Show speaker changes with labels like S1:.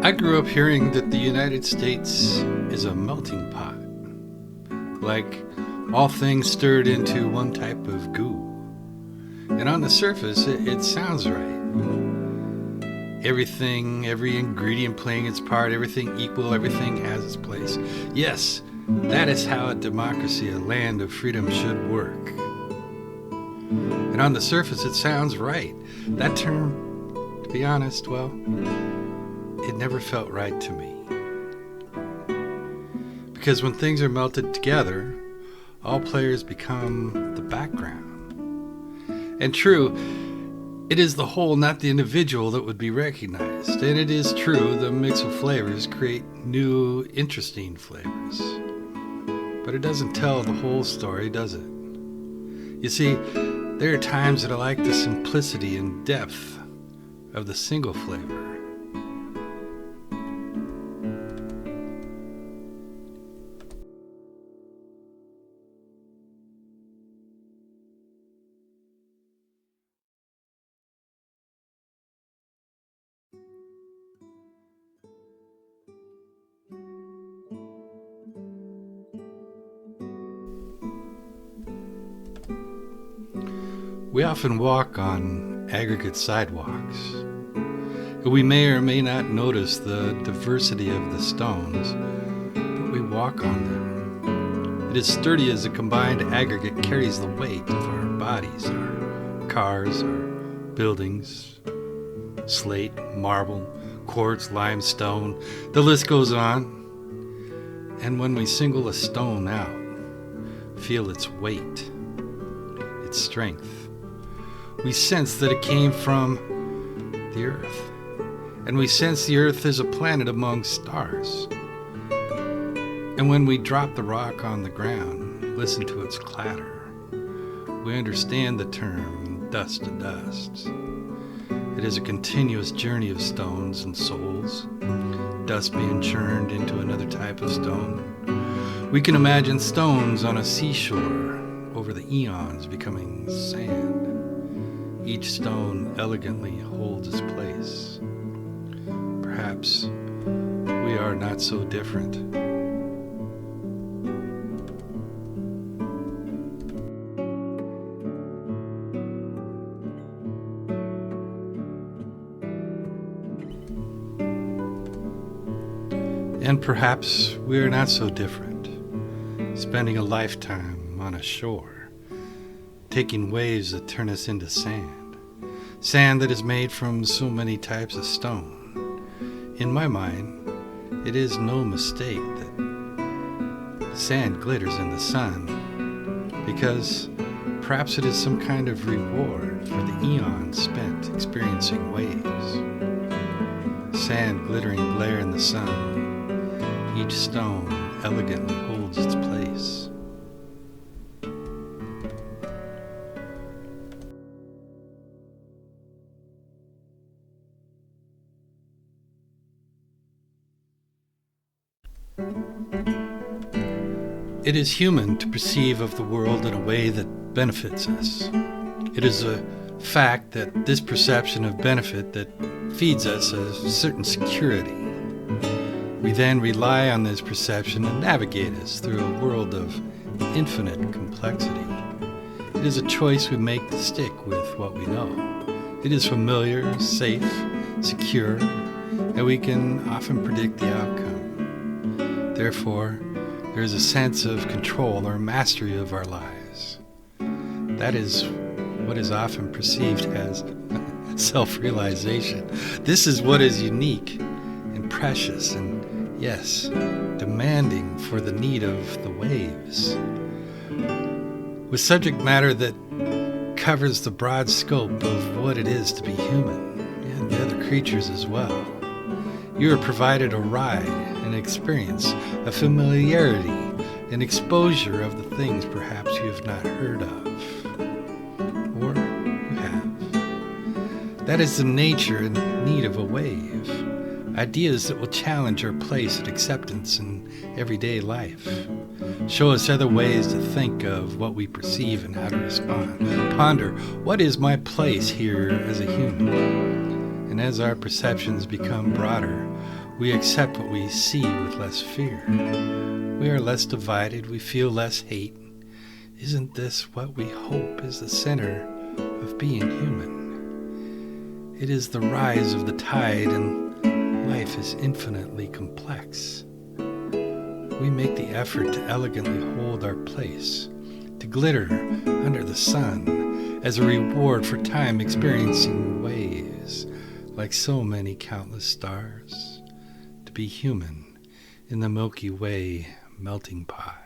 S1: I grew up hearing that the United States is a melting pot, like all things stirred into one type of goo. And on the surface, it sounds right. Everything, every ingredient playing its part, everything equal, everything has its place. Yes, that is how a democracy, a land of freedom, should work. And on the surface, it sounds right. That term, to be honest, well, it never felt right to me. Because when things are melted together, all players become the background. And true, it is the whole, not the individual, that would be recognized. And it is true, the mix of flavors create new, interesting flavors. But it doesn't tell the whole story, does it? You see, there are times that I like the simplicity and depth of the single flavor. We often walk on aggregate sidewalks. We may or may not notice the diversity of the stones, but we walk on them. It is sturdy as a combined aggregate carries the weight of our bodies, our cars, our buildings, slate, marble, quartz, limestone, the list goes on. And when we single a stone out, feel its weight, its strength, we sense that it came from the earth. And we sense the earth is a planet among stars. And when we drop the rock on the ground, listen to its clatter, we understand the term dust to dust. It is a continuous journey of stones and souls, dust being churned into another type of stone. We can imagine stones on a seashore over the eons becoming sand. Each stone elegantly holds its place. Perhaps we are not so different. And perhaps we are not so different, spending a lifetime on a shore, taking waves that turn us into sand, sand that is made from so many types of stone. In my mind, it is no mistake that sand glitters in the sun, because perhaps it is some kind of reward for the eons spent experiencing waves. Sand glittering glare in the sun, each stone elegantly holds its place. It is human to perceive of the world in a way that benefits us. It is a fact that this perception of benefit that feeds us a certain security. We then rely on this perception to navigate us through a world of infinite complexity. It is a choice we make to stick with what we know. It is familiar, safe, secure, and we can often predict the outcome. Therefore, there is a sense of control or mastery of our lives. That is what is often perceived as self-realization. This is what is unique and precious and, yes, demanding for the need of the waves. With subject matter that covers the broad scope of what it is to be human and the other creatures as well. You are provided a ride, an experience, a familiarity, an exposure of the things perhaps you have not heard of. Or you have. That is the nature and need of a wave. Ideas that will challenge our place and acceptance in everyday life. Show us other ways to think of what we perceive and how to respond. Ponder, what is my place here as a human? And as our perceptions become broader, We accept what we see with less fear. We are less divided, we feel less hate. Isn't this what we hope is the center of being human? It is the rise of the tide, and life is infinitely complex. We make the effort to elegantly hold our place, to glitter under the sun as a reward for time experiencing ways like so many countless stars, to be human in the Milky Way melting pot.